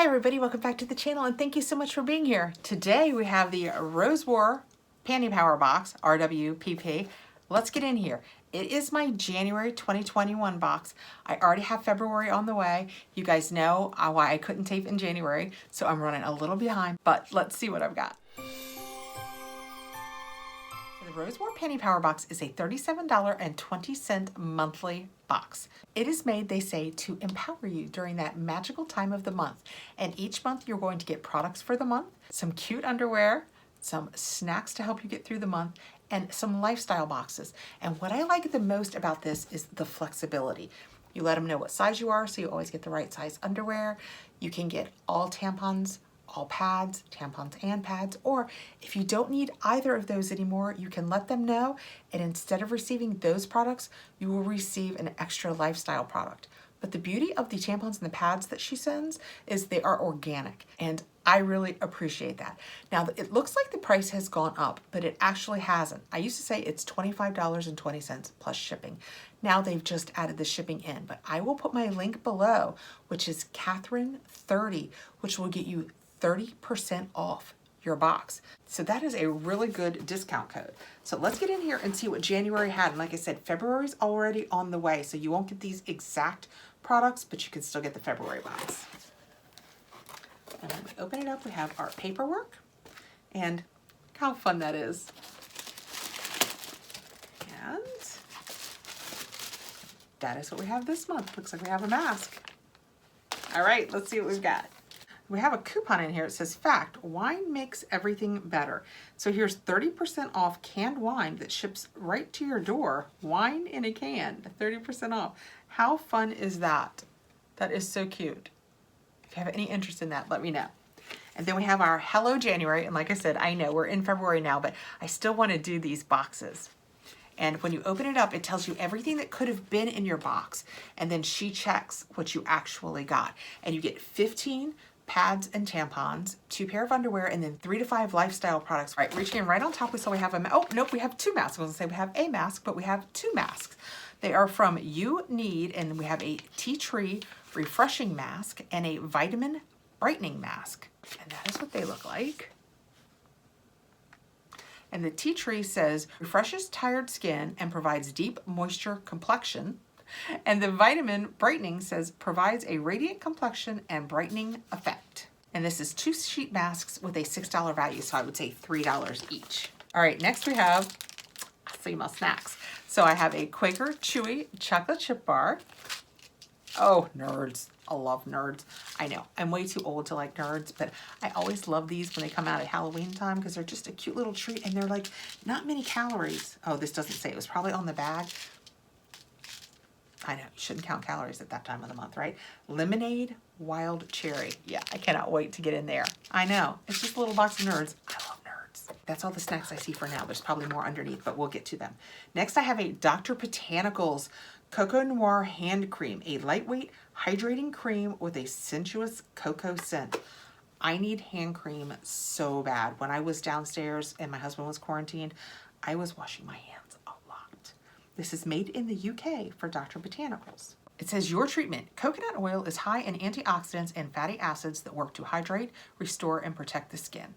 Hi everybody, welcome back to the channel and thank you so much for being here. Today we have the Rose War Panty Power Box, RWPP. Let's get in here. It is my January 2021 box. I already have February on the way. You guys know why I couldn't tape in January, so I'm running a little behind, but let's see what I've got. The Rose War Panty Power Box is a $37.20 monthly box. It is made, they say, to empower you during that magical time of the month. And each month you're going to get products for the month, some cute underwear, some snacks to help you get through the month, and some lifestyle boxes. And what I like the most about this is the flexibility. You let them know what size you are, so you always get the right size underwear. You can get all tampons, all pads, tampons and pads, or if you don't need either of those anymore, you can let them know, and instead of receiving those products, you will receive an extra lifestyle product. But the beauty of the tampons and the pads that she sends is they are organic, and I really appreciate that. Now, it looks like the price has gone up, but it actually hasn't. I used to say it's $25.20 plus shipping. Now they've just added the shipping in, but I will put my link below, which is Kathrin30, which will get you 30% off your box. So that is a really good discount code. So let's get in here and see what January had. And like I said, February's already on the way, so you won't get these exact products, but you can still get the February box. And when we open it up, we have our paperwork, and how fun that is. And that is what we have this month. Looks like we have a mask. All right, let's see what we've got. We have a coupon in here. It says, fact, wine makes everything better. So here's 30% off canned wine that ships right to your door. Wine in a can, 30% off. How fun is that? That is so cute. If you have any interest in that, let me know. And then we have our Hello January. And like I said, I know we're in February now, but I still want to do these boxes. And when you open it up, it tells you everything that could have been in your box. And then she checks what you actually got. And you get 15 pads and tampons, 2 pair of underwear, and then 3 to 5 lifestyle products. All right, reaching in right on top, we saw we have oh, nope, we have 2 masks. I was gonna say we have a mask, but we have 2 masks. They are from You Need, and we have a tea tree refreshing mask and a vitamin brightening mask. And that is what they look like. And the tea tree says, refreshes tired skin and provides deep moisture complexion. And the vitamin brightening says, provides a radiant complexion and brightening effect. And this is 2 sheet masks with a $6 value, so I would say $3 each. All right, next we have, I see my snacks. So I have a Quaker Chewy chocolate chip bar. Oh, nerds. I love nerds. I know, I'm way too old to like nerds, but I always love these when they come out at Halloween time because they're just a cute little treat and they're like not many calories. Oh, this doesn't say, it was probably on the bag. I know, you shouldn't count calories at that time of the month, right? Lemonade Wild Cherry. Yeah, I cannot wait to get in there. I know, it's just a little box of nerds. I love nerds. That's all the snacks I see for now. There's probably more underneath, but we'll get to them. Next, I have a Dr. Botanicals Cocoa Noir Hand Cream, a lightweight hydrating cream with a sensuous cocoa scent. I need hand cream so bad. When I was downstairs and my husband was quarantined, I was washing my hands a lot. This is made in the UK for Dr. Botanicals. It says your treatment. Coconut oil is high in antioxidants and fatty acids that work to hydrate, restore, and protect the skin.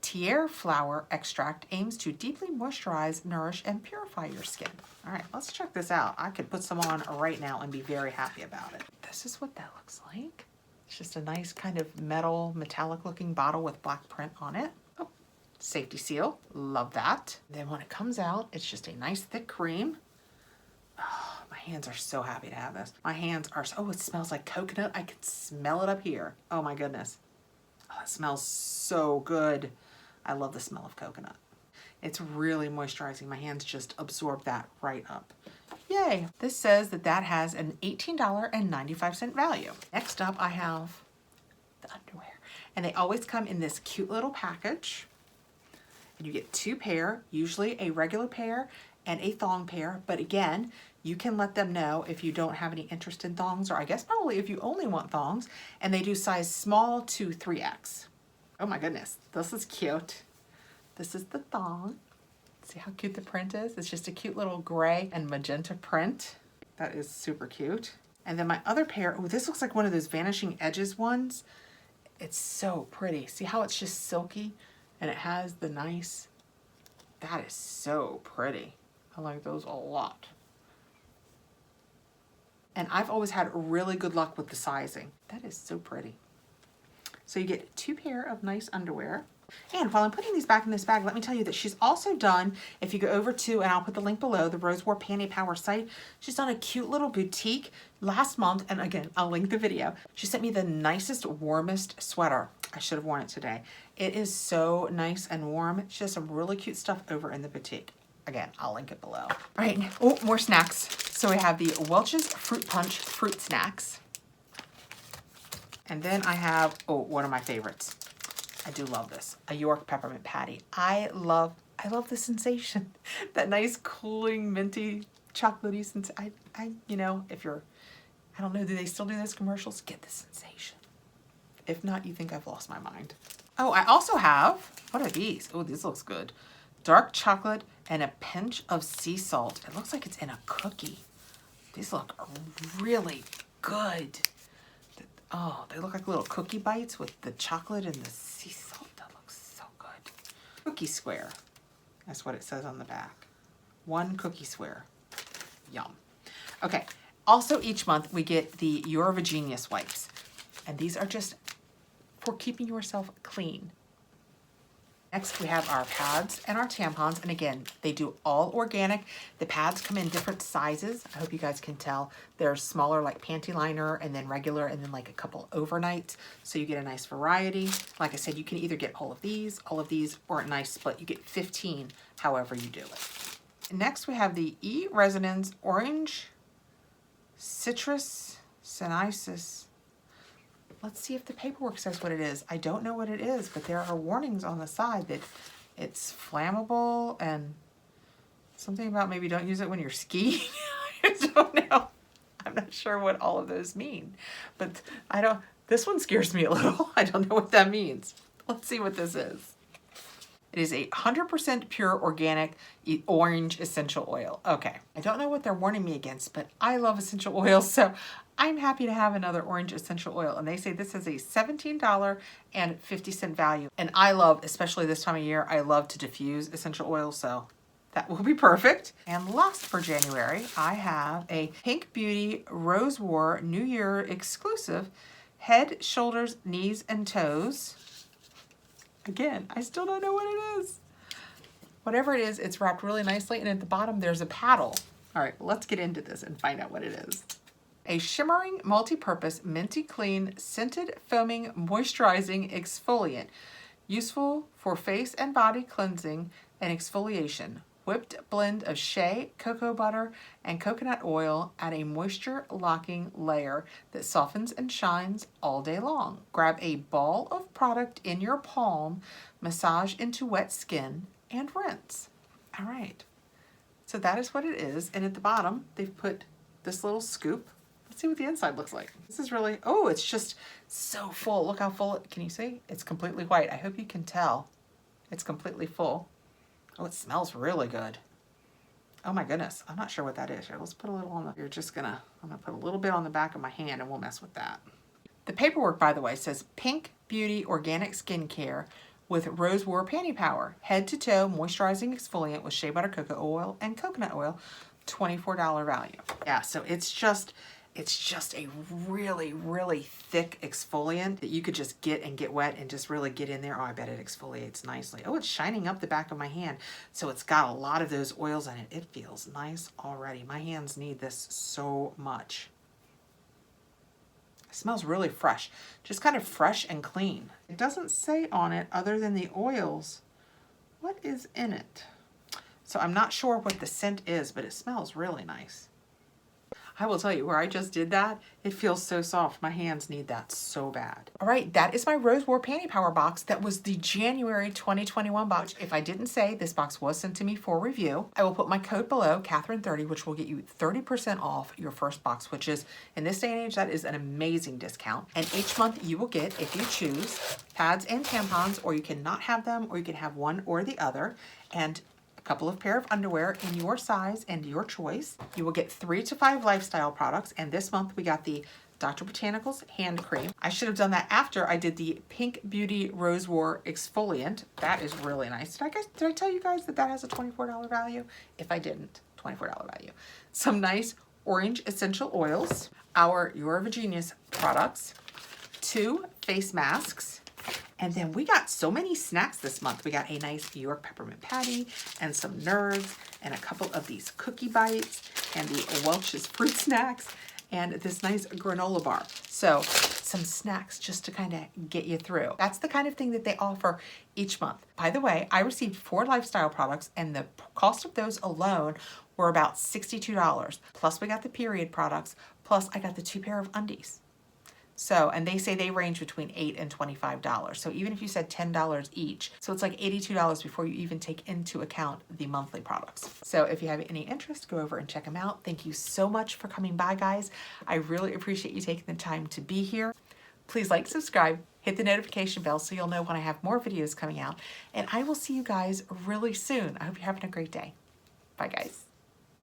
Tiare flower extract aims to deeply moisturize, nourish, and purify your skin. All right, let's check this out. I could put some on right now and be very happy about it. This is what that looks like. It's just a nice kind of metal, metallic looking bottle with black print on it. Oh, safety seal, love that. Then when it comes out, it's just a nice thick cream. Oh, my hands are so happy to have this. My hands are, oh, it smells like coconut. I can smell it up here. Oh my goodness. Oh, it smells so good. I love the smell of coconut. It's really moisturizing. My hands just absorb that right up. Yay. This says that that has an $18.95 value. Next up, I have the underwear. And they always come in this cute little package. And you get 2 pair, usually a regular pair and a thong pair. But again, you can let them know if you don't have any interest in thongs, or I guess probably if you only want thongs. And they do size small to 3X. Oh my goodness, this is cute. This is the thong. See how cute the print is? It's just a cute little gray and magenta print. That is super cute. And then my other pair, oh, this looks like one of those Vanishing Edges ones. It's so pretty. See how it's just silky and it has the nice, that is so pretty. I like those a lot. And I've always had really good luck with the sizing. That is so pretty. So you get 2 pair of nice underwear. And while I'm putting these back in this bag, let me tell you that she's also done, if you go over to, and I'll put the link below, the RWPP-ROSE site, she's done a cute little boutique last month. And again, I'll link the video. She sent me the nicest, warmest sweater. I should have worn it today. It is so nice and warm. She has some really cute stuff over in the boutique. Again, I'll link it below. All right, oh, more snacks. So we have the Welch's Fruit Punch fruit snacks. And then I have, oh, one of my favorites. I do love this, a York peppermint patty. I love the sensation. That nice cooling minty chocolatey sensation. You know, if you're, I don't know, do they still do those commercials? Get the sensation. If not, you think I've lost my mind. Oh, I also have, what are these? Oh, this looks good. Dark chocolate and a pinch of sea salt. It looks like it's in a cookie. These look really good. Oh, they look like little cookie bites with the chocolate and the sea salt. That looks so good. Cookie square. That's what it says on the back. 1 cookie square. Yum. Okay. Also, each month we get the Your Genius wipes. And these are just for keeping yourself clean. Next, we have our pads and our tampons. And again, they do all organic. The pads come in different sizes. I hope you guys can tell. They're smaller, like panty liner, and then regular, and then like a couple overnights. So you get a nice variety. Like I said, you can either get all of these, or a nice split. You get 15, however you do it. Next, we have the E-Resonance Orange Citrus Sinaisis. Let's see if the paperwork says what it is. I don't know what it is, but there are warnings on the side that it's flammable and something about maybe don't use it when you're skiing. I don't know. I'm not sure what all of those mean, but this one scares me a little. I don't know what that means. Let's see what this is. It is a 100% pure organic orange essential oil. Okay, I don't know what they're warning me against, but I love essential oils, so I'm happy to have another orange essential oil. And they say this is a $17.50 value. And I love, especially this time of year, I love to diffuse essential oils, so that will be perfect. And last for January, I have a Pink Beauty Rose War New Year exclusive head, shoulders, knees, and toes. Again, I still don't know what it is. Whatever it is, it's wrapped really nicely, and at the bottom there's a paddle. All right, let's get into this and find out what it is. A shimmering, multi-purpose, minty clean, scented, foaming, moisturizing exfoliant. Useful for face and body cleansing and exfoliation. Whipped blend of shea, cocoa butter, and coconut oil add a moisture-locking layer that softens and shines all day long. Grab a ball of product in your palm, massage into wet skin, and rinse. All right. So that is what it is. And at the bottom, they've put this little scoop. Let's see what the inside looks like. This is really, oh, it's just so full. Look how full, can you see? It's completely white. I hope you can tell. It's completely full. Oh, it smells really good. Oh my goodness. I'm not sure what that is. Here, let's put a little on the, I'm gonna put a little bit on the back of my hand and we'll mess with that. The paperwork, by the way, says Pink Beauty Organic Skincare with Rose War Panty Power. Head to toe moisturizing exfoliant with shea butter, cocoa oil, and coconut oil. $24 value. Yeah, so it's just a really, really thick exfoliant that you could just get wet and just really get in there. Oh, I bet it exfoliates nicely. Oh, it's shining up the back of my hand. So it's got a lot of those oils in it. It feels nice already. My hands need this so much. It smells really fresh. Just kind of fresh and clean. It doesn't say on it, other than the oils, what is in it. So I'm not sure what the scent is, but it smells really nice. I will tell you, where I just did that, it feels so soft. My hands need that so bad. All right, that is my Rose War Panty Power box. That was the January 2021 box. If I didn't say, this box was sent to me for review. I will put my code below, Kathrin30, which will get you 30% off your first box, which is, in this day and age, that is an amazing discount. And each month you will get, if you choose, pads and tampons, or you can not have them, or you can have one or the other. And couple of pair of underwear in your size and your choice. You will get 3 to 5 lifestyle products, and this month we got the Dr. Botanicals hand cream. I should have done that after I did the Pink Beauty Rose War exfoliant. That is really nice. Did I tell you guys that that has a $24 value? If I didn't, $24 value. Some nice orange essential oils, our Your Genius products, 2 face masks, and then we got so many snacks this month. We got a nice New York peppermint patty and some Nerds and a couple of these cookie bites and the Welch's fruit snacks and this nice granola bar. So some snacks just to kind of get you through. That's the kind of thing that they offer each month. By the way, I received 4 lifestyle products and the cost of those alone were about $62. Plus we got the period products, plus I got the 2 pair of undies. So, and they say they range between $8 and $25. So even if you said $10 each, so it's like $82 before you even take into account the monthly products. So if you have any interest, go over and check them out. Thank you so much for coming by, guys. I really appreciate you taking the time to be here. Please like, subscribe, hit the notification bell so you'll know when I have more videos coming out. And I will see you guys really soon. I hope you're having a great day. Bye, guys.